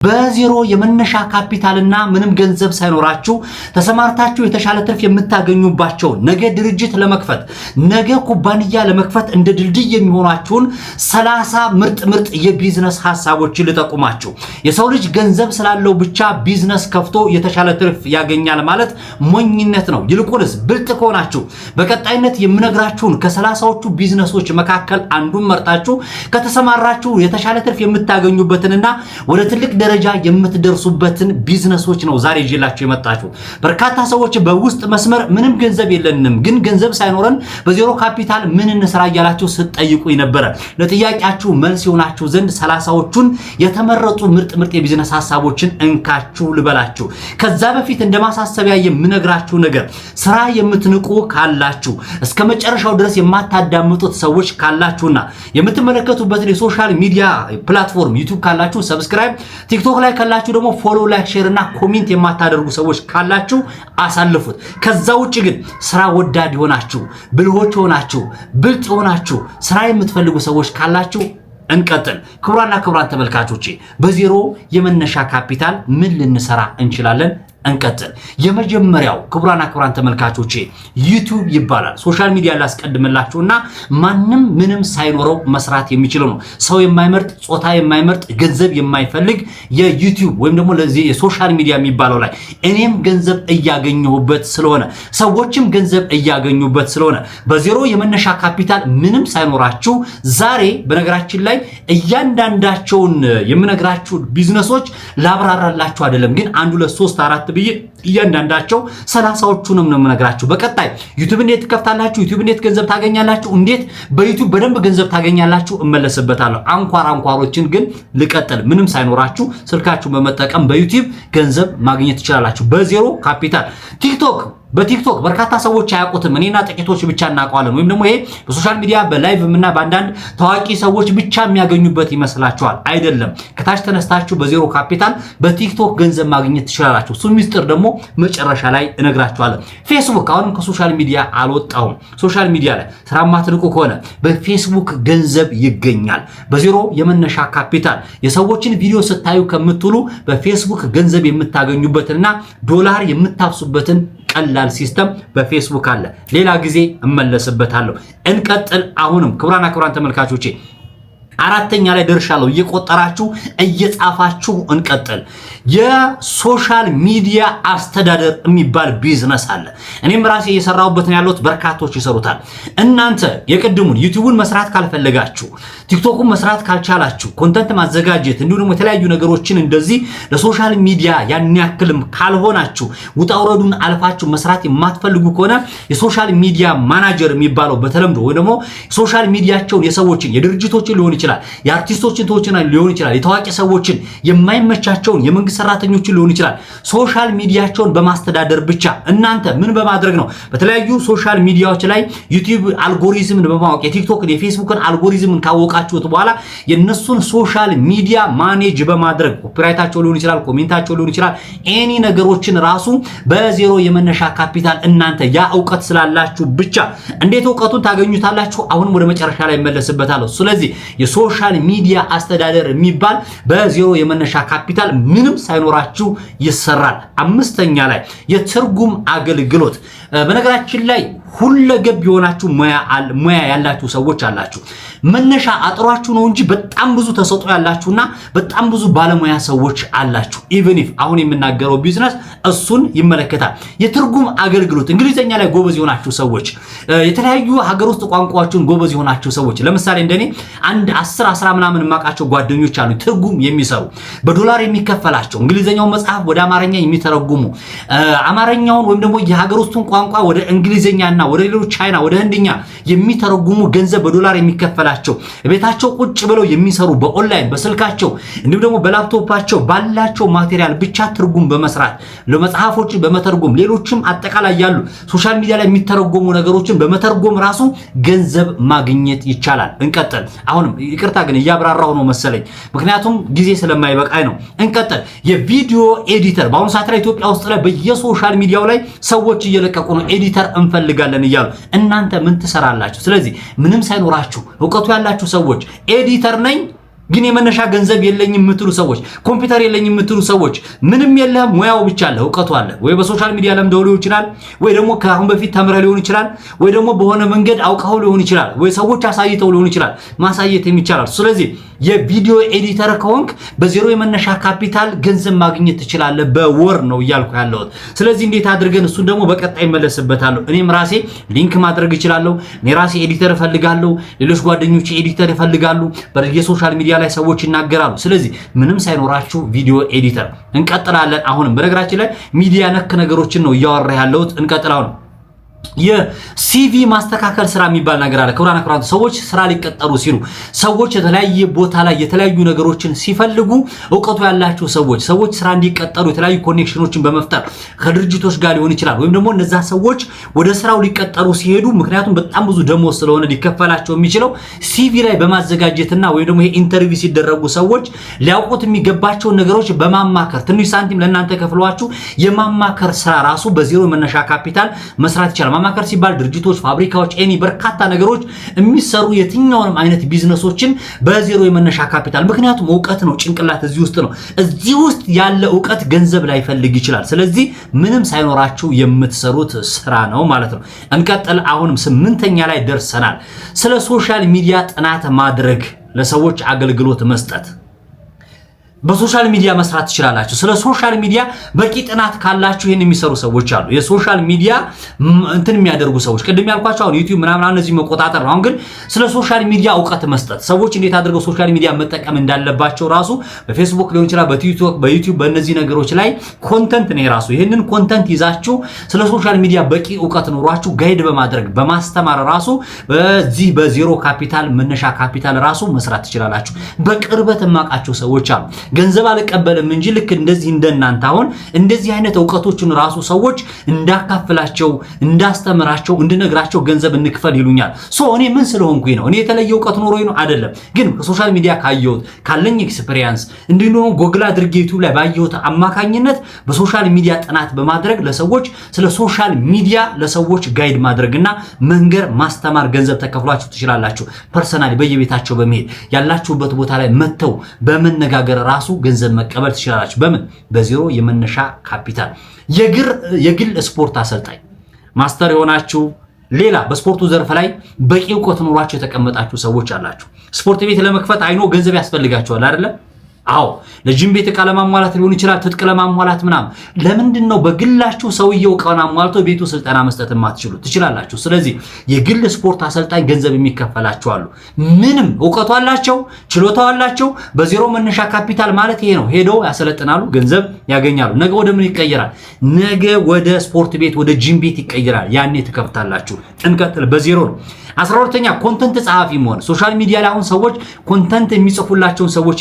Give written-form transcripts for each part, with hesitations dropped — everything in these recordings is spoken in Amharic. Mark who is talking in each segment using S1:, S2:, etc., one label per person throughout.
S1: በዜሮ የመነሻ ካፒታልና ምንም ገንዘብ ሳይኖራችሁ ተሰማርታችሁ የተሻለ ትርፍ የምታገኙባቸው ነገ ድርጅት ለመክፈት ነገ ኩባንያ ለመክፈት እንደ ድልድይ የሚሆናችሁን 30 ምርጥ የቢዝነስ ሐሳቦችን ልጠቁማችሁ። የሰው ልጅ ገንዘብ ስላለው ብቻ ቢዝነስ ከፍቶ የተሻለ ትርፍ ያገኛል ማለት ሞኝነት ነው። ይልቁንስ ብልጥ ከሆናችሁ በቀጣይነት የምነግራችሁን ከ30ዎቹ ቢዝነሶች መካከል አንዱን መርጣችሁ ከተሰማራችሁ የተሻለ ትርፍ የምታገኙበትንና ወደ ትልቅ ደረጃ የምትደርሱበትን ቢዝነሶች ነው ዛሬ ይዤላችሁ የመጣችሁ። በርካታ ሰዎች በውስጥ መስመር ምንም ገንዘብ የለንም ግን ገንዘብ ሳይኖረን በዜሮ ካፒታል ምን እንስራ እያላችሁ ስትጠይቁኝ ነበር። ለጥያቄያችሁ መልስ ይሆናችሁ ዘንድ 30ዎቹን የተመረጡ ምርጥ የቢዝነስ ሐሳቦችን እንካችሁ ልበላችሁ። ከዛ በፊት እንደማሳሰቢያ የምነግራችሁ ነገር ስራ የምትንቁ ካላችሁ እስከ መጨረሻው ድረስ የማታዳምጡት ሰዎች ካላችሁና የምትመለከቱበትን የሶሻል ሚዲያ ፕላትፎርም YouTube ካላችሁ ሰብስክራይብ፣ ቲክቶክ ላይ ካላችሁ ደግሞ ፎሎ፣ ላይክ፣ ሼር እና ኮሜንት የማታደርጉ ሰዎች ካላችሁ አሳልፉት። ከዛ ውጪ ግን ስራ ወዳድ ሆናችሁ ብልሆች ሆናችሁ ብልጥ ሆናችሁ ስራ የምትፈልጉ ሰዎች ካላችሁ እንቀጥል። ክቡራን ተመልካቾቼ በዜሮ የመነሻ ካፒታል ምን ልንሰራ እንችላለን? እንቀጥል። የመጀመሪያው ክቡራን ተመልካቾቼ ዩቲዩብ ይባላል። ሶሻል ሚዲያ ላስቀድምላችሁና ማንም ምንም ሳይኖረው መስራት የሚችለው ነው። ሰው የማይመርጥ ጾታ የማይመርጥ ገንዘብ የማይፈልግ የዩቲዩብ ወይም ደግሞ ለዚህ የሶሻል ሚዲያ የሚባለው ላይ እኔም ገንዘብ እያገኘሁበት ስለሆነ ሰዎችም ገንዘብ እያገኙበት ስለሆነ በዜሮ የመነሻ ካፒታል ምንም ሳይኖራችሁ ዛሬ በነገራችን ላይ እያንዳንዳቸውን የምነግራችሁ ቢዝነሶች ላብራራላችሁ አይደለም ግን 1 2 3 4 ብዬ እያንዳንዳቸው 30ዎቹንም ነው የምነግራችሁ። በቀጣይ ዩቲዩብ እንዴት ትከፍታላችሁ፣ ዩቲዩብ እንዴት ገንዘብ ታገኛላችሁ፣ እንዴት በዩቲዩብ በደንብ ገንዘብ ታገኛላችሁ እመለስበታለሁ። አንኳሮችን ግን ልቀጥል። ምንም ሳይኖራችሁ ስልካችሁን በመጠቀም በዩቲዩብ ገንዘብ ማግኘት ትችላላችሁ በዜሮ ካፒታል። በቲክቶክ በርካታ ሰዎች አያውቁትም። እኔና ጥቂቶች ብቻ እናውቀዋለን። ወይም ደግሞ ይሄ በሶሻል ሚዲያ በላይቭ እና በአንዳንድ ታዋቂ ሰዎች ብቻ የሚያገኙበት ይመስላችኋል? አይደለም። ከታች ተነስታችሁ በዜሮ ካፒታል በቲክቶክ ገንዘብ ማግኘት ትችላላችሁ። እሱ ሚስጥር ደግሞ መጨረሻ ላይ እነግራችኋለሁ። ፌስቡክ አሁንም ከሶሻል ሚዲያ አልወጣሁም። ሶሻል ሚዲያ ላይ ስራ ማትንቁ ከሆነ በፌስቡክ ገንዘብ ይገኛል በዜሮ የመነሻ ካፒታል። የሰዎችን ቪዲዮ ስታዩ ከምትሉ በፌስቡክ ገንዘብ የምታገኙበትና ዶላር የምታፍሱበትን ቀላል ሲስተም በፌስቡክ አለ። ሌላ ጊዜ እመለስበታለሁ። እንቀጥል። አሁንም ክቡራን ተመልካቾቼ አራተኛ ላይ ደርሻለሁ። እየቆጠራችሁ እየጻፋችሁ እንቀጥል። የሶሻል ሚዲያ አስተዳደር የሚባል ቢዝነስ አለ። እኔም ራሴ እየሰራሁበት ነው ያለሁት፣ በርካቶች ይሰሩታል። እናንተ የቅድሙን ዩቲዩብን መስራት ካልፈለጋችሁ፣ ቲክቶክን መስራት ካልቻላችሁ፣ ኮንተንት ማዘጋጀት እንዲሁም ደግሞ የተለያዩ ነገሮችን እንደዚህ ለሶሻል ሚዲያ ያን ያክልም ካልሆናችሁ ውጣ ውረዱን አልፋችሁ መስራት የማትፈልጉ ከሆነ የሶሻል ሚዲያ ማናጀር የሚባለው በተለምዶ ወይ ደግሞ ሶሻል ሚዲያቸውን የሰዎችን የድርጅቶችን ሊሆን ይችላል የአርቲስቶችን ሊሆን ይችላል የታዋቂ ሰዎችን የማይመቻቸውን የመንግስት ሰራተኞችን ሊሆን ይችላል ሶሻል ሚዲያቸውን በማስተዳደር ብቻ እናንተ ምን በማድረግ ነው በተለያዩ ሶሻል ሚዲያዎች ላይ ዩቲዩብ አልጎሪዝምን በማወቅ የቲክቶክን የፌስቡክን አልጎሪዝምን ካወቃችሁት በኋላ የነሱን ሶሻል ሚዲያ ማኔጅ በማድረግ ኮፒራይታቸው ሊሆን ይችላል ኮሜንታቸው ሊሆን ይችላል ኤኒ ነገሮችን ራሱ በዜሮ የመነሻ ካፒታል እናንተ ያ ዕውቀት ስላላችሁ ብቻ እንዴት ዕውቀቱን ታገኙታላችሁ? አሁንም ወደ መጨረሻ ላይ መለስበታለሁ። ስለዚህ የሶሻል ሚዲያ አስተዳደር የሚባል በዜሮ የመነሻ ካፒታል ምንም ሳይኖራችሁ ይሰራል። አምስተኛ ላይ የትርጉም አገልግሎት። በነገራችን ላይ ሁለገብ የሆናችሁ ሙያ ያላችሁ ሰዎች አላችሁ። መነሻ አጥሯችሁ ነው እንጂ በጣም ብዙ ተሰጥኦ ያላችሁና በጣም ብዙ ባለሙያ ሰዎች አላችሁ። ኢቭን ኢፍ አሁን የምናገረው ቢዝነስ እሱን ይመለከታል። የትርጉም አገልግሎት እንግሊዘኛ ላይ ጎበዝ የሆናችሁ ሰዎች፣ የተለያዩ ሀገር ውስጥ ቋንቋዎችን ጎበዝ የሆናችሁ ሰዎች ለምሳሌ እንደኔ አንድ 10 ምናምን ማቃቸው ጓደኞች አሉ ትርጉም የሚሰሩ በዶላር የሚከፈላቸው እንግሊዘኛውን መጽሐፍ ወደ አማርኛ የሚተረጉሙ አማርኛውን ወይም ደግሞ የሀገር ውስጡን ቋንቋ ወደ እንግሊዘኛና ወደ ሌሎች ቻይና ወደ ህንድኛ የሚተረጉሙ ገንዘብ በዶላር የሚከፈላቸው ቤታቸው ቁጭ ብለው የሚሰሩ በኦንላይን በስልካቸው እንዲሁም ደግሞ በላፕቶፓቸው ባላቸው ማቴሪያል ብቻ ትርጉም በመስራት ለመጽሐፎች በመተርጎም ሌሎችም አጠቃላይ ያሉ ሶሻል ሚዲያ ላይ የሚተረጎሙ ነገሮችን በመተርጎም ራሱ ገንዘብ ማግኘት ይቻላል። እንቀጥል። አሁንም ይቅርታ ግን እያብራራሁ ነው መሰለኝ ምክንያቱም ጊዜ ስለማይበቃኝ ነው። እንቀጥል። የቪዲዮ ኤዲተር በአሁኑ ሰዓት ላይ ኢትዮጵያ ውስጥ ላይ በየሶሻል ሚዲያው ላይ ሰዎች እየለቀቁ ነው ኤዲተር እንፈልጋለን እያሉ እናንተ ምን ትሰራላችሁ? ስለዚህ ምንም ሳይኖራችሁ ዕውቀቱ ያላችሁ ሰዎች ኤዲተር ነኝ ግን የመነሻ ገንዘብ የለኝም የምትሉ ሰዎች፣ ኮምፒውተር የለኝም የምትሉ ሰዎች፣ ምንም የለህም ሙያው ብቻ አለ እውቀቱ አለ ወይ በሶሻል ሚዲያ ለምደው ሊሆን ይችላል ወይ ደግሞ ከአሁን በፊት ተምረህ ሊሆን ይችላል ወይ ደግሞ በሆነ መንገድ አውቀው ሊሆን ይችላል ወይ ሰዎች አሳይተው ሊሆን ይችላል ማሳየት የሚቻላል። ስለዚህ የቪዲዮ ኤዲተር ከሆንክ በዜሮ የመነሻ ካፒታል ገንዘብ ማግኘት ትችላለህ በወር ነው እያልኩ ያለሁት። ስለዚህ እንዴት አድርገን እሱን ደግሞ በቀጣይ መለስበታለሁ። እኔም ራሴ ሊንክ ማድረግ እችላለሁ። እኔ ራሴ ኤዲተር እፈልጋለሁ፣ ሌሎች ጓደኞቼ ኤዲተር ይፈልጋሉ፣ በየሶሻል ሚዲያ ላይ ሰዎች ይናገራሉ። ስለዚህ ምንም ሳይኖራችሁ ቪዲዮ ኤዲተር እንቀጥላለን። አሁንም በነገራችን ላይ ሚዲያ ነክ ነገሮችን ነው እያወራ ያለሁት። እንቀጥላለን። የሲቪ ማስተካከል ስራ የሚባል ነገር አለ። ክቡራን ሰዎች ስራ ሊቀጠሩ ሲሉ ሰዎች የተለያየ ቦታ ላይ የተለያዩ ነገሮችን ሲፈልጉ እውቀቱ ያላቸው ሰዎች ስራ እንዲቀጠሩ የተለያዩ ኮኔክሽኖችን በመፍጠር ከድርጅቶች ጋር ሊሆን ይችላል ወይም ደግሞ እነዛ ሰዎች ወደ ስራው ሊቀጠሩ ሲሄዱ ምክንያቱም በጣም ብዙ ደሞዝ ስለሆነ ሊከፈላቸው የሚችለው ሲቪ ላይ በማዘጋጀትና ወይም ደግሞ ይሄ ኢንተርቪው ሲደረጉ ሰዎች ሊያውቁት የሚገባቸውን ነገሮች በማማከር ትንሽ ሳንቲም ለእናንተ ከፍሏችሁ የማማከር ስራ ራሱ በዜሮ መነሻ ካፒታል መስራት ይችላል። ማማከር ሲባል ድርጅቶች፣ ፋብሪካዎች፣ በርካታ ነገሮች የሚሰሩ የትኛውንም አይነት ቢዝነሶችን በዜሮ የመነሻ ካፒታል ምክንያቱም እውቀት ነው፣ ጭንቅላት እዚህ ውስጥ ነው። እዚህ ውስጥ ያለ እውቀት ገንዘብ ላይፈልግ ይችላል። ስለዚህ ምንም ሳይኖራችሁ የምትሰሩት ስራ ነው ማለት ነው። እንቀጥል። አሁንም 8ኛ ላይ ደርሰናል። ስለ ሶሻል ሚዲያ ጥናት ማድረግ፣ ለሰዎች አገልግሎት መስጠት። በሶሻል ሚዲያ መስራት ትችላላችሁ። ስለ ሶሻል ሚዲያ በቂ ጥናት ካላችሁ ይሄን የሚሰሩ ሰዎች አሉ። የሶሻል ሚዲያ እንትን የሚያደርጉ ሰዎች ቅድም ያልኳቸው አሁን ዩቲዩብ ምናምን እነዚህ መቆጣጠር ነው። አሁን ግን ስለ ሶሻል ሚዲያ እውቀት መስጠት፣ ሰዎች እንዴት አድርገው ሶሻል ሚዲያ መጠቀም እንዳለባቸው ራሱ በፌስቡክ ሊሆን ይችላል፣ በቲክቶክ፣ በዩቲዩብ በእነዚህ ነገሮች ላይ ኮንተንት ነው ራሱ። ይሄንን ኮንተንት ይዛችሁ ስለ ሶሻል ሚዲያ በቂ እውቀት ኖሯችሁ ጋይድ በማድረግ በማስተማር ራሱ በዚህ በዜሮ ካፒታል መነሻ ካፒታል ራሱ መስራት ትችላላችሁ። በቅርበት የማውቃቸው ሰዎች አሉ። ገንዘብ አልቀበልም እንጂ ልክ እንደዚህ እንደናንተ አሁን እንደዚህ አይነት ዕውቀቶችን ራሱ ሰዎች እንዳካፍላቸው እንዳስተምራቸው እንድነግራቸው ገንዘብ እንክፈል ይሉኛል። እኔ ምን ስለሆንኩኝ ነው? እኔ የተለየ ዕውቀት ኖሮኝ ነው አይደለም። ግን ከሶሻል ሚዲያ ካየሁት ካለኝ ኤክስፒሪየንስ እንዲሁም ጎግል አድርጌ ዩቲዩብ ላይ ባየሁት አማካኝነት በሶሻል ሚዲያ ጥናት በማድረግ ለሰዎች ስለ ሶሻል ሚዲያ ለሰዎች ጋይድ ማድረግና መንገር ማስተማር ገንዘብ ተከፍሏችሁ ትችላላችሁ። ፐርሰናሊ በየቤታቸው በመሄድ ያላችሁበት ቦታ ላይ መተው በመነጋገር ራሱ ገንዘብ መቀበል ትችላላችሁ። በምን? በዜሮ የመነሻ ካፒታል። የግል ስፖርት አሰልጣኝ ማስተር የሆናችሁ ሌላ በስፖርቱ ዘርፍ ላይ በቂ ዕውቀት ኖሯችሁ የተቀመጣችሁ ሰዎች አላችሁ። ስፖርት ቤት ለመክፈት አይኖ ገንዘብ ያስፈልጋችኋል አይደለ? አዎ ለጂም ቤት ዕቃ ለማሟላት ሊሆን ይችላል፣ ትጥቅ ለማሟላት ምናምን። ለምንድን ነው በግላችሁ ሰውየው ዕቃውን አሟልቶ ቤቱ ስልጠና መስጠት የማትችሉ? ትችላላችሁ። ስለዚህ የግል ስፖርት አሰልጣኝ ገንዘብ የሚከፈላቸው አሉ። ምንም ዕውቀቱ አላቸው፣ ችሎታው አላቸው። በዜሮ መነሻ ካፒታል ማለት ይሄ ነው። ሄደው ያሰለጥናሉ፣ ገንዘብ ያገኛሉ። ነገ ወደ ምን ይቀየራል? ነገ ወደ ስፖርት ቤት ወደ ጂም ቤት ይቀየራል። ያኔ ትከፍታላችሁ። እንቀጥል። በዜሮ ነው። 12ኛ ኮንተንት ጸሐፊ መሆን። ሶሻል ሚዲያ ላይ አሁን ሰዎች ኮንተንት የሚጽፉላቸውን ሰዎች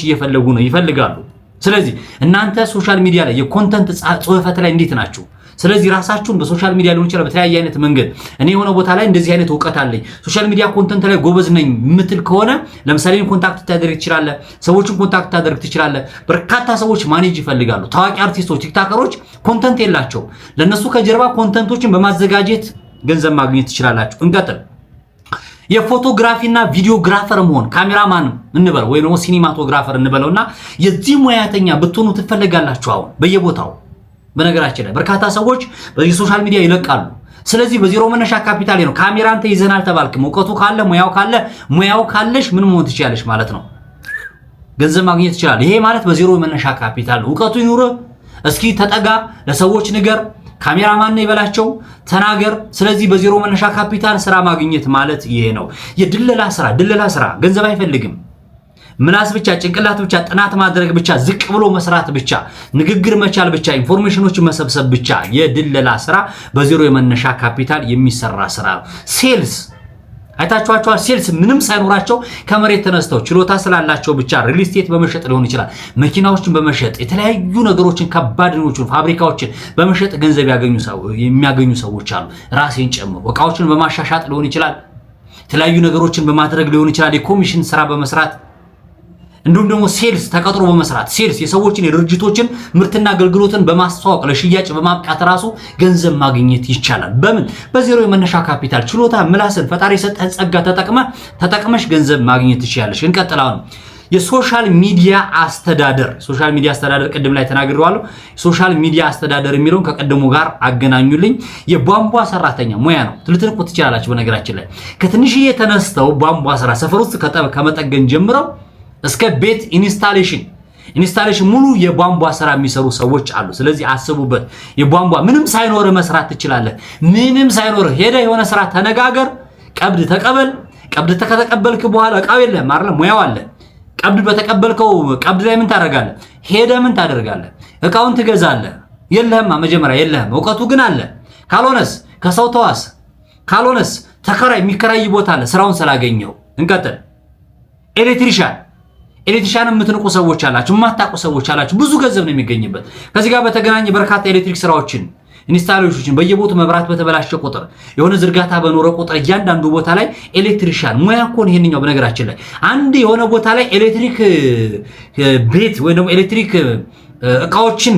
S1: ይፈልጋሉ። ስለዚህ እናንተ ሶሻል ሚዲያ ላይ የኮንተንት ጽሁፈት ላይ እንዴት ናችሁ? ስለዚህ ራሳችሁን በሶሻል ሚዲያ ሊሆን ይችላል በተለያየ አይነት መንገድ እኔ የሆነ ቦታ ላይ እንደዚህ አይነት ዕውቀት አለኝ ሶሻል ሚዲያ ኮንተንት ላይ ጎበዝ ነኝ የምትል ከሆነ ለምሳሌ ኮንታክት ታደርግ ትችላለህ፣ ሰዎችን ኮንታክት ታደርግ ትችላለህ። በርካታ ሰዎች ማኔጅ ይፈልጋሉ። ታዋቂ አርቲስቶች፣ ቲክቶከሮች ኮንተንት የላቸውም። ለነሱ ከጀርባ ኮንተንቶችን በማዘጋጀት ገንዘብ ማግኘት ትችላላችሁ። እንቀጥል። የፎቶግራፊና ቪዲዮግራፈር መሆን ካሜራማን እንበለው ወይ ደግሞ ሲኒማቶግራፈር እንበለውና የዚህ ሙያተኛ ብትሆኑ ትፈልጋላችሁ። አሁን በየቦታው በነገራችን ላይ በርካታ ሰዎች በሶሻል ሚዲያ ይለቃሉ። ስለዚህ በዜሮ መነሻ ካፒታል ነው። ካሜራ አንተ ይዘናል ተባልክም ዕውቀቱ ካለ ሙያው ካለሽ ምን መሆን ትችላለሽ ማለት ነው። ገንዘብ ማግኘት ይችላል። ይሄ ማለት በዜሮ መነሻ ካፒታል ዕውቀቱ ይኑር። እስኪ ተጠጋ፣ ለሰዎች ንገር፣ ካሜራማን ነው ይበላቸው፣ ተናገር። ስለዚህ በዜሮ መነሻ ካፒታል ስራ ማግኘት ማለት ይሄ ነው። የድለላ ስራ ገንዘብ አይፈልግም። ምላስ ብቻ፣ ጭንቅላት ብቻ፣ ጥናት ማድረግ ብቻ፣ ዝቅ ብሎ መስራት ብቻ፣ ንግግር መቻል ብቻ፣ ኢንፎርሜሽኖችን መሰብሰብ ብቻ የድለላ ስራ በዜሮ የመነሻ ካፒታል የሚሰራ ስራ ነው። ሴልስ አይታችኋቸዋል። ሴልስ ምንም ሳይኖራቸው ከመሬት ተነስተው ችሎታ ስላላቸው ብቻ ሪል ስቴት በመሸጥ ሊሆን ይችላል፣ መኪናዎችን በመሸጥ የተለያዩ ነገሮችን ከባድኖችን ፋብሪካዎችን በመሸጥ ገንዘብ የሚያገኙ ሰዎች አሉ። ራሴን ጨምሮ እቃዎችን በማሻሻጥ ሊሆን ይችላል፣ የተለያዩ ነገሮችን በማድረግ ሊሆን ይችላል፣ የኮሚሽን ስራ በመስራት እንዲሁም ደግሞ ሴልስ ተቀጥሮ በመስራት ሴልስ የሰዎችን የድርጅቶችን ምርትና አገልግሎትን በማስተዋወቅ ለሽያጭ በማብቃት ራሱ ገንዘብ ማግኘት ይቻላል። በምን? በዜሮ የመነሻ ካፒታል። ችሎታ ምላስን ፈጣሪ የሰጠህን ጸጋ ተጠቅመሽ ገንዘብ ማግኘት ትችላለሽ። እንቀጥላለን። የሶሻል ሚዲያ አስተዳደር ቅድም ላይ ተናግሬዋለሁ። ሶሻል ሚዲያ አስተዳደር የሚለውን ከቀደሙ ጋር አገናኙልኝ። የቧንቧ ሰራተኛ ሙያ ነው። ልትነቁት ትችላላችሁ። በነገራችን ላይ ከትንሽዬ ተነስተው ቧንቧ ስራ ሰፈር ውስጥ ከመጠገን ጀምረው እስከ ቤት ኢንስታሌሽን ሙሉ የቧንቧ ስራ የሚሰሩ ሰዎች አሉ። ስለዚህ አስቡበት። የቧንቧ ምንም ሳይኖር መስራት ትችላለህ። ምንም ሳይኖር ሄደ የሆነ ስራ ተነጋገር፣ ቀብድ ተቀበል። ቀብድ ከተቀበልክ በኋላ እቃው የለህም አይደል? ሙያው አለ። ቀብድ በተቀበልከው ቀብድ ላይ ምን ታደርጋለህ? ሄደ ምን ታደርጋለህ? እቃውን ትገዛለህ። የለህማ መጀመሪያ የለህም፣ እውቀቱ ግን አለ። ካልሆነስ ከሰው ተዋስ፣ ካልሆነስ ተከራይ፣ የሚከራይ ቦታ አለ ስራውን ስላገኘው። እንቀጥል። ኤሌክትሪሻን የምትንቁ ሰዎች አላችሁ፣ የማታውቁ ሰዎች አላችሁ። ብዙ ገንዘብ ነው የሚገኝበት። ከዚህ ጋር በተገናኘ በርካታ ኤሌክትሪክ ስራዎችን ኢንስታሌሽኖችን በየቦታው መብራት በተበላሸ ቁጥር የሆነ ዝርጋታ በኖረ ቁጥር እያንዳንዱ ቦታ ላይ ኤሌክትሪሻን ሙያ እኮ ነው። ይሄንኛው በነገራችን ላይ አንድ የሆነ ቦታ ላይ ኤሌክትሪክ ቤት ወይ ደግሞ ኤሌክትሪክ እቃዎችን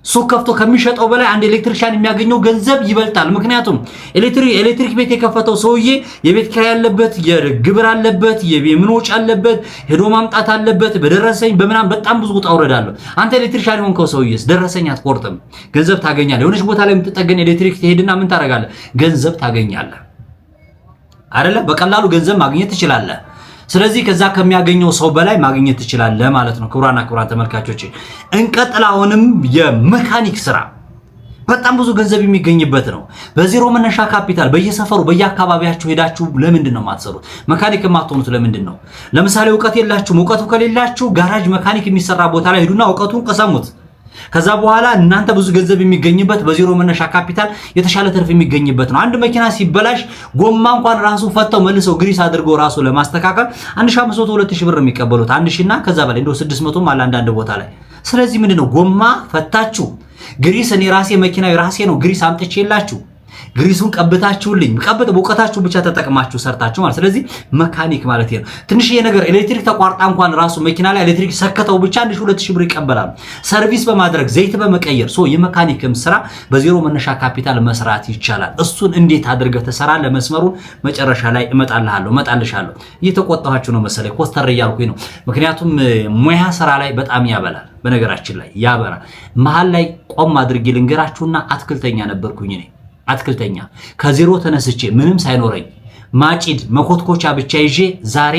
S1: ሱቅ ከፍቶ ከሚሸጠው በላይ አንድ ኤሌክትሪሻን የሚያገኘው ገንዘብ ይበልጣል። ምክንያቱም ኤሌክትሪክ ቤት የከፈተው ሰውዬ የቤት ኪራይ አለበት፣ የግብር አለበት፣ የምኖጭ አለበት፣ ሄዶ ማምጣት አለበት፣ በደረሰኝ በመናም በጣም ብዙ ውጣ ውረድ አለው። አንተ ኤሌክትሪሻን የሆንከው ሰውዬስ ደረሰኝ አትቆርጥም፣ ገንዘብ ታገኛለህ። የሆነች ቦታ ላይ የምትጠገን ኤሌክትሪክ ትሄድና ምን ታደርጋለህ? ገንዘብ ታገኛለህ አይደለ? በቀላሉ ገንዘብ ማግኘት ትችላለህ። ስለዚህ ከዛ ከሚያገኘው ሰው በላይ ማግኘት ትችላለህ ማለት ነው። ክቡራና ክቡራን ተመልካቾች እንቀጥል። አሁንም የመካኒክ ስራ በጣም ብዙ ገንዘብ የሚገኝበት ነው። በዜሮ መነሻ ካፒታል በየሰፈሩ በየአካባቢያችሁ ሄዳችሁ ለምንድን ነው የማትሰሩት? መካኒክ የማትሆኑት ለምንድን ነው? ለምሳሌ እውቀት የላችሁም። እውቀቱ ከሌላችሁ ጋራጅ መካኒክ የሚሰራ ቦታ ላይ ሄዱና እውቀቱን ቀሰሙት። ከዛ በኋላ እናንተ ብዙ ገንዘብ የሚገኝበት በዜሮ መነሻ ካፒታል የተሻለ ትርፍ የሚገኝበት ነው። አንድ መኪና ሲበላሽ ጎማ እንኳን ራሱ ፈተው መልሰው ግሪስ አድርገው ራሱ ለማስተካከል 1500 2000 ብር የሚቀበሉት 1000 እና ከዛ በላይ እንደው 600 አለ አንዳንድ ቦታ ላይ። ስለዚህ ምንድነው ጎማ ፈታችሁ ግሪስ እኔ ራሴ መኪናው ራሴ ነው ግሪስ አምጥቼላችሁ ግሪሱን ቀብታችሁልኝ በእውቀታችሁ ብቻ ተጠቅማችሁ ሰርታችሁ ማለት። ስለዚህ መካኒክ ማለት ነው። ትንሽዬ ነገር ኤሌክትሪክ ተቋርጣ እንኳን ራሱ መኪና ላይ ኤሌክትሪክ ሰከተው ብቻ 1200 ብር ይቀበላሉ። ሰርቪስ በማድረግ ዘይት በመቀየር የመካኒክም ስራ በዜሮ መነሻ ካፒታል መስራት ይቻላል። እሱን እንዴት አድርገህ ተሰራለህ? መስመሩን መጨረሻ ላይ እመጣልሻለሁ። እየተቆጣኋችሁ ነው መሰለኝ፣ ኮስተር እያልኩኝ ነው። ምክንያቱም ሙያ ስራ ላይ በጣም ያበላል። በነገራችን ላይ ያበራል። መሃል ላይ ቆም አድርጌ ልንገራችሁና አትክልተኛ ነበርኩኝ እኔ አትክልተኛ ከዜሮ ተነስቼ ምንም ሳይኖረኝ ማጭድ መኮትኮቻ ብቻ ይዤ ዛሬ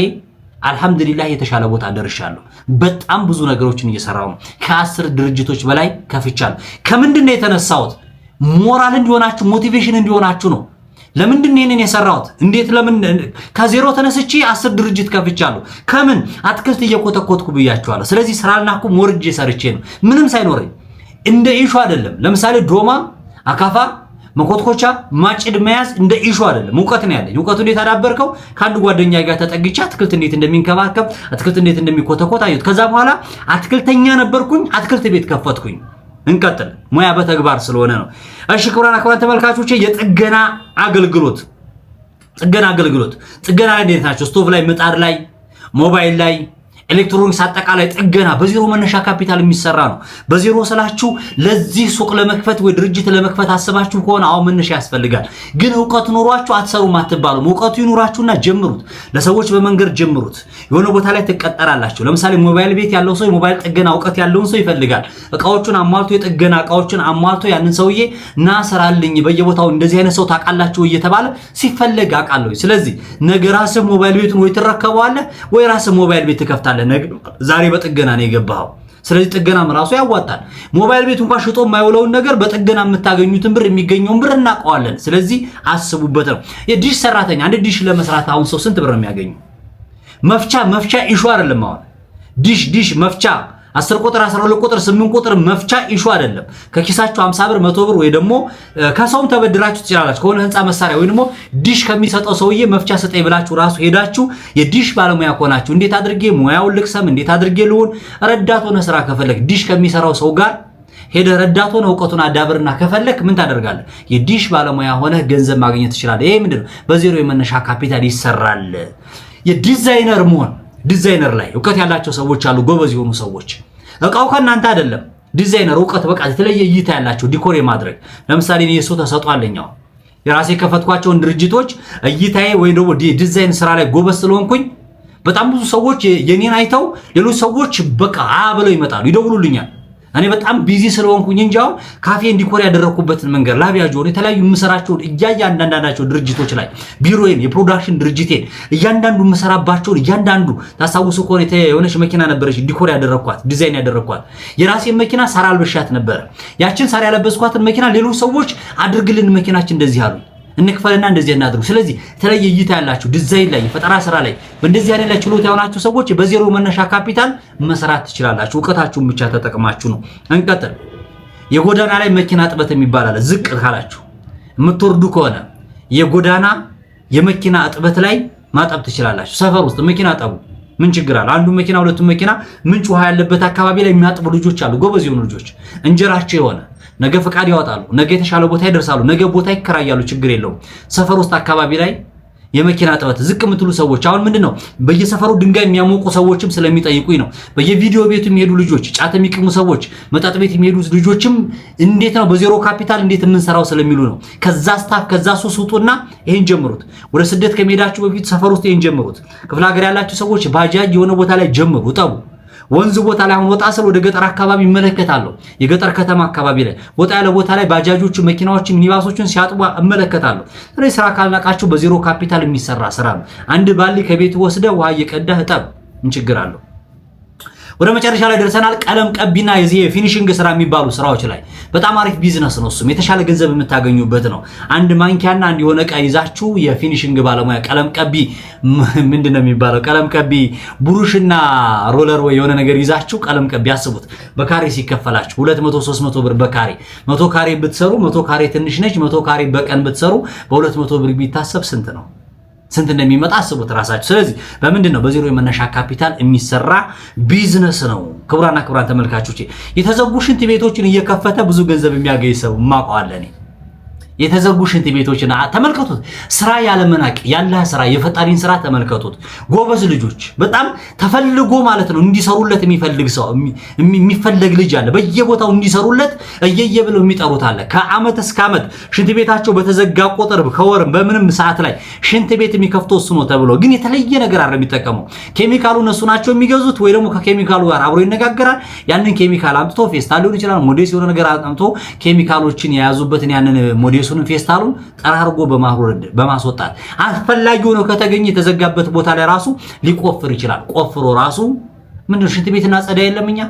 S1: አልহামዱሊላህ የተሻለ ቦታ ደርሻለሁ። በጣም ብዙ ነገሮችን እየሰራሁ ነው። ከ10 ድርጅቶች በላይ ከፍቻለሁ። ከምንድን ነው የተነሳሁት? ሞራል እንዲሆናችሁ ሞቲቬሽን እንዲሆናችሁ ነው። ለምንድን ነው ይሄንን የሰራሁት? እንዴት ለምን ከዜሮ ተነስቼ 10 ድርጅት ከፍቻለሁ? ከምን አትክልት እየኮተኮትኩ ብያችኋለሁ። ስለዚህ ስራልናኩ ሞርጄ ሰርቼ ነው ምንም ሳይኖረኝ። እንደ ኢሹ አይደለም። ለምሳሌ ዶማ፣ አካፋ፣ መኮትኮቻ፣ ማጭድ መያዝ እንደ ኢሹ አይደለም። እውቀት ነው ያለኝ። እውቀቱ እንዴት አዳበርከው? ከአንድ ጓደኛ ጋር ተጠግቻ አትክልት እንዴት እንደሚንከባከብ አትክልት እንዴት እንደሚኮተኮት አየሁት። ከዛ በኋላ አትክልተኛ ነበርኩኝ፣ አትክልት ቤት ከፈትኩኝ። እንቀጥል። ሙያ በተግባር ስለሆነ ነው። እሺ ክቡራን ተመልካቾቼ የጥገና አገልግሎት ጥገና ላይ እንዴት ናቸው? ስቶቭ ላይ፣ ምጣድ ላይ፣ ሞባይል ላይ፣ ኤሌክትሮኒክስ አጠቃላይ ጥገና በዜሮ መነሻ ካፒታል የሚሰራ ነው። በዜሮ ስላችሁ ለዚህ ሱቅ ለመክፈት ወይ ድርጅት ለመክፈት አስባችሁ ከሆነ አሁን መነሻ ያስፈልጋል። ግን እውቀት ኖሯችሁ አትሰሩም አትባሉም። እውቀቱ ይኖራችሁና ጀምሩት። ለሰዎች በመንገር ጀምሩት። የሆነ ቦታ ላይ ትቀጠራላችሁ። ለምሳሌ ሞባይል ቤት ያለው ሰው የሞባይል ጥገና እውቀት ያለውን ሰው ይፈልጋል። እቃዎቹን አሟልቶ የጥገና እቃዎቹን አሟልቶ ያንን ሰውዬ ና ስራልኝ በየቦታው እንደዚህ አይነት ሰው ታውቃላችሁ እየተባለ ሲፈለግ አውቃለሁ። ስለዚህ ነገ ራስህ ሞባይል ቤቱን ወይ ትረከበዋለህ ወይ ራስህ ሞባይል ቤት ትከፍታለህ። ዛሬ በጥገና ነው የገባው። ስለዚህ ጥገናም ራሱ ያዋጣል። ሞባይል ቤት እንኳን ሽጦ የማይውለውን ነገር በጥገና የምታገኙትን ብር የሚገኘውን ብር እናውቀዋለን። ስለዚህ አስቡበት ነው። የዲሽ ሰራተኛ አንድ ዲሽ ለመስራት አሁን ሰው ስንት ብር ነው የሚያገኘው? መፍቻ ኢሹ አይደለም። አሁን ዲሽ መፍቻ 10 ቁጥር 12 ቁጥር 8 ቁጥር መፍቻ ኢሹ አይደለም። ከኪሳችሁ 50 ብር 100 ብር ወይ ደግሞ ከሰውም ተበድራችሁ ትችላላችሁ። ከሆነ ህንፃ መሳሪያ ወይ ደግሞ ዲሽ ከሚሰጠው ሰውዬ መፍቻ ሰጠኝ ብላችሁ ራሱ ሄዳችሁ የዲሽ ባለሙያ ከሆናችሁ እንዴት አድርጌ ሙያውን ልቅሰም እንዴት አድርጌ ልሁን ረዳት ሆነ ስራ ከፈለክ ዲሽ ከሚሰራው ሰው ጋር ሄደ ረዳት ሆነ እውቀቱን አዳብርና ከፈለክ ምን ታደርጋለህ? የዲሽ ባለሙያ ሆነ ገንዘብ ማግኘት ትችላለህ። ይሄ ምንድነው? በዜሮ የመነሻ ካፒታል ይሰራል። የዲዛይነር መሆን ዲዛይነር ላይ እውቀት ያላቸው ሰዎች አሉ፣ ጎበዝ የሆኑ ሰዎች። እቃው ከናንተ አይደለም። ዲዛይነር እውቀት በቃ የተለየ እይታ ያላቸው ዲኮር የማድረግ ለምሳሌ እኔ የሱ ተሰጧለኛው የራሴ ከፈትኳቸውን ድርጅቶች እይታዬ ወይ ደግሞ ዲዛይን ስራ ላይ ጎበዝ ስለሆንኩኝ በጣም ብዙ ሰዎች የኔን አይተው ሌሎች ሰዎች በቃ ብለው ይመጣሉ፣ ይደውሉልኛል። እኔ በጣም ቢዚ ስለሆንኩኝ እንጂ አሁን ካፌ እንዲኮር ያደረኩበትን መንገድ ላቢያጆን የተለያዩ የምሰራቸውን እያንዳንዳቸው ድርጅቶች ላይ ቢሮዬን የፕሮዳክሽን ድርጅቴን እያንዳንዱ የምሰራባቸውን እያንዳንዱ ታሳውሱ ከሆነ የሆነች መኪና ነበረች ዲኮር ያደረኳት ዲዛይን ያደረኳት የራሴን መኪና ሳራ አልበሻት ነበር። ያችን ሳራ ያለበስኳትን መኪና ሌሎች ሰዎች አድርግልን መኪናችን እንደዚህ አሉ እንክፈልና እንደዚህ እናድርጉ። ስለዚህ የተለየ እይታ ያላችሁ ዲዛይን ላይ ፈጠራ ስራ ላይ በእንደዚህ አይነት ችሎታ ያላችሁ ሰዎች በዜሮ መነሻ ካፒታል መስራት ትችላላችሁ። ዕውቀታችሁን ብቻ ተጠቅማችሁ ነው። እንቀጥል። የጎዳና ላይ መኪና ጥበት የሚባል አለ። ዝቅ ካላችሁ የምትወርዱ ከሆነ የጎዳና የመኪና ጥበት ላይ ማጠብ ትችላላችሁ። ሰፈር ውስጥ መኪና ጠቡ፣ ምን ችግር አለ? አንዱ መኪና ሁለቱ መኪና ምንጭ ውሃ ያለበት አካባቢ ላይ የሚያጥቡ ልጆች አሉ፣ ጎበዝ የሆኑ ልጆች እንጀራቸው የሆነ ነገ ፈቃድ ያወጣሉ፣ ነገ የተሻለ ቦታ ይደርሳሉ፣ ነገ ቦታ ይከራያሉ፣ ችግር የለውም። ሰፈር ውስጥ አካባቢ ላይ የመኪና ጥበት ዝቅ የምትሉ ሰዎች አሁን ምንድነው በየሰፈሩ ድንጋይ የሚያሞቁ ሰዎችም ስለሚጠይቁኝ ነው። በየቪዲዮ ቤቱ የሚሄዱ ልጆች፣ ጫት የሚቅሙ ሰዎች፣ መጠጥ ቤት የሚሄዱ ልጆችም እንዴት ነው በዜሮ ካፒታል እንዴት የምንሰራው ስለሚሉ ነው። ከዛ ስታፍ ከዛ ሱስ ውጡና ይሄን ጀምሩት። ወደ ስደት ከመሄዳችሁ በፊት ሰፈር ውስጥ ይሄን ጀምሩት። ክፍለ ሀገር ያላችሁ ሰዎች ባጃጅ የሆነ ቦታ ላይ ጀምሩ፣ ጠቡ። ወንዝ ቦታ ላይ አሁን ወጣ ስለ ወደ ገጠር አካባቢ እመለከታለሁ። የገጠር ከተማ አካባቢ ላይ ወጣ ያለ ቦታ ላይ ባጃጆቹ፣ መኪናዎቹ፣ ሚኒባሶቹን ሲያጥቡ እመለከታለሁ። ስለዚህ ስራ ካልናቃችሁ በዜሮ ካፒታል የሚሰራ ስራ ነው። አንድ ባሊ ከቤት ወስደ ውሃ እየቀዳህ እጠብ፣ ምን ችግር አለው? ወደ መጨረሻ ላይ ደርሰናል። ቀለም ቀቢና የዚህ ፊኒሺንግ ስራ የሚባሉ ስራዎች ላይ በጣም አሪፍ ቢዝነስ ነው። እሱም የተሻለ ገንዘብ የምታገኙበት ነው። አንድ ማንኪያና አንድ የሆነ ዕቃ ይዛችሁ የፊኒሺንግ ባለሙያ ቀለም ቀቢ ምንድነው የሚባለው ቀለም ቀቢ ብሩሽና ሮለር ወይ የሆነ ነገር ይዛችሁ ቀለም ቀቢ አስቡት። በካሬ ሲከፈላችሁ 200 300 ብር በካሬ 100 ካሬ ብትሰሩ 100 ካሬ ትንሽ ነች። 100 ካሬ በቀን ብትሰሩ በ200 ብር ቢታሰብ ስንት ነው? ስንት እንደሚመጣ አስቡት ራሳችሁ። ስለዚህ በምንድን ነው በዜሮ የመነሻ ካፒታል የሚሰራ ቢዝነስ ነው። ክቡራና ክቡራን ተመልካቾቼ የተዘጉ ሽንት ቤቶችን እየከፈተ ብዙ ገንዘብ የሚያገኝ ሰው ማቋለኔ የተዘጉ ሽንት ቤቶችን ተመልከቱት። ስራ ያለመናቅ ያለ ስራ የፈጣሪን ስራ ተመልከቱት። ጎበዝ ልጆች በጣም ተፈልጎ ማለት ነው እንዲሰሩለት የሚፈልግ ሰው የሚፈልግ ልጅ አለ። በየቦታው እንዲሰሩለት እየየብለው የሚጠሩት አለ። ከአመት እስከ አመት ሽንት ቤታቸው በተዘጋ ቁጥር ከወርም በምንም ሰዓት ላይ ሽንት ቤት የሚከፍተው እሱ ነው ተብሎ ግን የተለየ ነገር አይደለም የሚጠቀመው። ኬሚካሉ እነሱ ናቸው የሚገዙት ወይ ደግሞ ከኬሚካሉ ጋር አብሮ ይነጋገራል። ያንን ኬሚካል አምጥቶ ፌስታል ሊሆን ይችላል ሞዴስ የሆነ ነገር አምጥቶ ኬሚካሎችን የያዙበትን ያንን ሞዴሱን ፌስታሉን ጠራርጎ በማስወጣት አስፈላጊ ሆኖ ከተገኘ የተዘጋበት ቦታ ላይ ራሱ ሊቆፍር ይችላል። ቆፍሮ ራሱ ምንድነው ሽንት ቤትና ጸዳ የለምኛ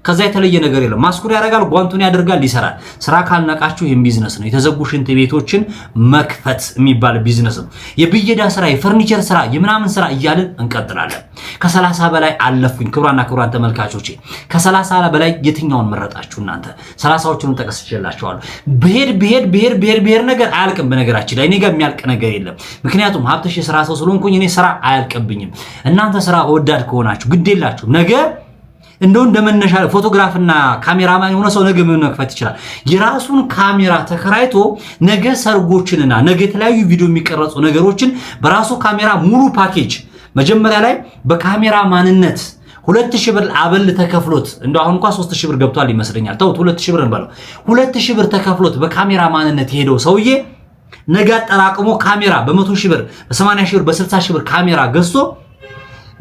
S1: ከዛ የተለየ ነገር የለም። ማስኩር ያደርጋል፣ ጓንቱን ያደርጋል፣ ይሰራል። ስራ ካልነቃችሁ ይሄን ቢዝነስ ነው። የተዘጉ ሽንት ቤቶችን መክፈት የሚባል ቢዝነስ ነው። የብየዳ ስራ፣ የፈርኒቸር ስራ፣ የምናምን ስራ እያልን እንቀጥላለን። ከ30 በላይ አለፉኝ። ክቡራና ክቡራን ተመልካቾቼ ከ30 በላይ የትኛውን መረጣችሁ እናንተ? 30ዎቹን ጠቅስቼላችኋለሁ። ብሄር ነገር አያልቅም። በነገራችን ላይ እኔ ጋር የሚያልቅ ነገር የለም። ምክንያቱም ሀብትሽ የስራ ሰው ስለሆንኩኝ እኔ ስራ አያልቅብኝም። እናንተ ስራ ወዳድ ከሆናችሁ ግዴላችሁ ነገ እንደው እንደመነሻ ፎቶግራፍና ካሜራማን የሆነ ሰው ነገ ምን መክፈት ይችላል። የራሱን ካሜራ ተከራይቶ ነገ ሰርጎችንና ነገ የተለያዩ ቪዲዮ የሚቀርጹ ነገሮችን በራሱ ካሜራ ሙሉ ፓኬጅ መጀመሪያ ላይ በካሜራ ማንነት 2000 ብር አበል ተከፍሎት እንደው አሁን እንኳን 3000 ብር ገብቷል ይመስለኛል። ተውት 2000 ብር እንበለው 2000 ብር ተከፍሎት በካሜራ ማንነት የሄደው ሰውዬ ነገ አጠራቅሞ ካሜራ በ100,000 ብር በ80,000 ብር በ60,000 ብር ካሜራ ገዝቶ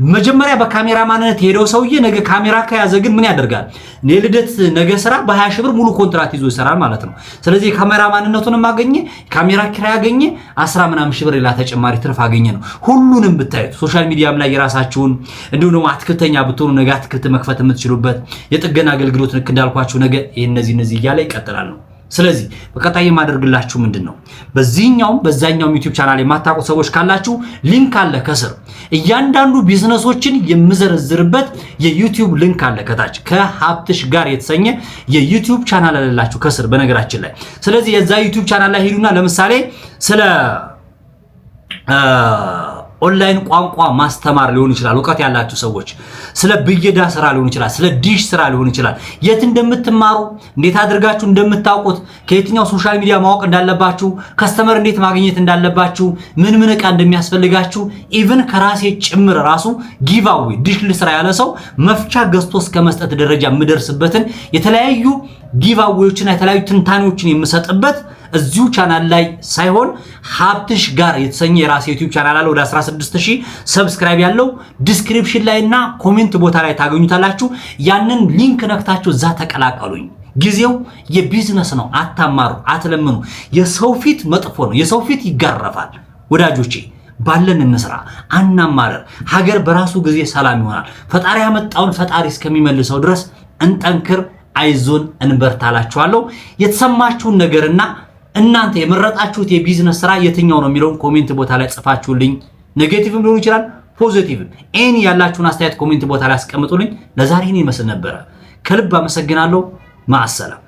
S1: መጀመሪያ በካሜራ ማንነት ሄደው ሰውዬ ነገ ካሜራ ከያዘ ግን ምን ያደርጋል? ለልደት ነገ ስራ በ20,000 ብር ሙሉ ኮንትራክት ይዞ ይሰራል ማለት ነው። ስለዚህ ካሜራ ማንነቱን ማገኘ ካሜራ ኪራይ ያገኘ 10 ምናምን ሺህ ብር ሌላ ተጨማሪ ትርፍ አገኘ ነው። ሁሉንም ብታዩት ሶሻል ሚዲያም ላይ የራሳችሁን እንዲሁም ደግሞ አትክልተኛ ብትሆኑ ነገ አትክልት መክፈት የምትችሉበት የጥገና አገልግሎት ልክ እንዳልኳችሁ ነገ እነዚህ እያለ ይቀጥላል ነው። ስለዚህ በቀጣይ የማደርግላችሁ ምንድነው በዚህኛውም በዛኛውም ዩቲዩብ ቻናል የማታውቁ ሰዎች ካላችሁ ሊንክ አለ ከስር እያንዳንዱ ቢዝነሶችን የምዘረዝርበት የዩቲዩብ ሊንክ አለ ከታች ከሀብትሽ ጋር የተሰኘ የዩቲዩብ ቻናል አለላችሁ ከስር በነገራችን ላይ። ስለዚህ የዛ ዩቲዩብ ቻናል ላይ ሄዱና ለምሳሌ ስለ ኦንላይን ቋንቋ ማስተማር ሊሆን ይችላል። ዕውቀት ያላችሁ ሰዎች ስለ ብየዳ ስራ ሊሆን ይችላል፣ ስለ ዲሽ ስራ ሊሆን ይችላል። የት እንደምትማሩ እንዴት አድርጋችሁ እንደምታውቁት ከየትኛው ሶሻል ሚዲያ ማወቅ እንዳለባችሁ ከስተመር እንዴት ማግኘት እንዳለባችሁ ምን ዕቃ እንደሚያስፈልጋችሁ ኢቭን ከራሴ ጭምር ራሱ ጊቫዌ ዲሽ ልስራ ያለ ሰው መፍቻ ገዝቶ እስከ መስጠት ደረጃ የምደርስበትን የተለያዩ ጊቫዌዎችና የተለያዩ ትንታኔዎችን የምሰጥበት እዚሁ ቻናል ላይ ሳይሆን ሀብትሽ ጋር የተሰኘ የራሴ ዩቲዩብ ቻናል አለ ወደ 16000 ሰብስክራይብ ያለው ዲስክሪፕሽን ላይና ኮሜንት ቦታ ላይ ታገኙታላችሁ። ያንን ሊንክ ነክታችሁ እዛ ተቀላቀሉኝ። ጊዜው የቢዝነስ ነው። አታማሩ፣ አትለምኑ። የሰው ፊት መጥፎ ነው። የሰው ፊት ይጋረፋል። ወዳጆቼ ባለን እንስራ፣ አናማረር። ሀገር በራሱ ጊዜ ሰላም ይሆናል። ፈጣሪ ያመጣውን ፈጣሪ እስከሚመልሰው ድረስ እንጠንክር፣ አይዞን፣ እንበርታላችኋለሁ። የተሰማችሁን ነገርና እናንተ የመረጣችሁት የቢዝነስ ስራ የትኛው ነው የሚለውን ኮሜንት ቦታ ላይ ጽፋችሁልኝ፣ ኔጌቲቭም ሊሆን ይችላል ፖዚቲቭም፣ ኤኒ ያላችሁን አስተያየት ኮሜንት ቦታ ላይ አስቀምጡልኝ። ለዛሬ ይመስል ነበረ። ከልብ አመሰግናለሁ። ማሰላም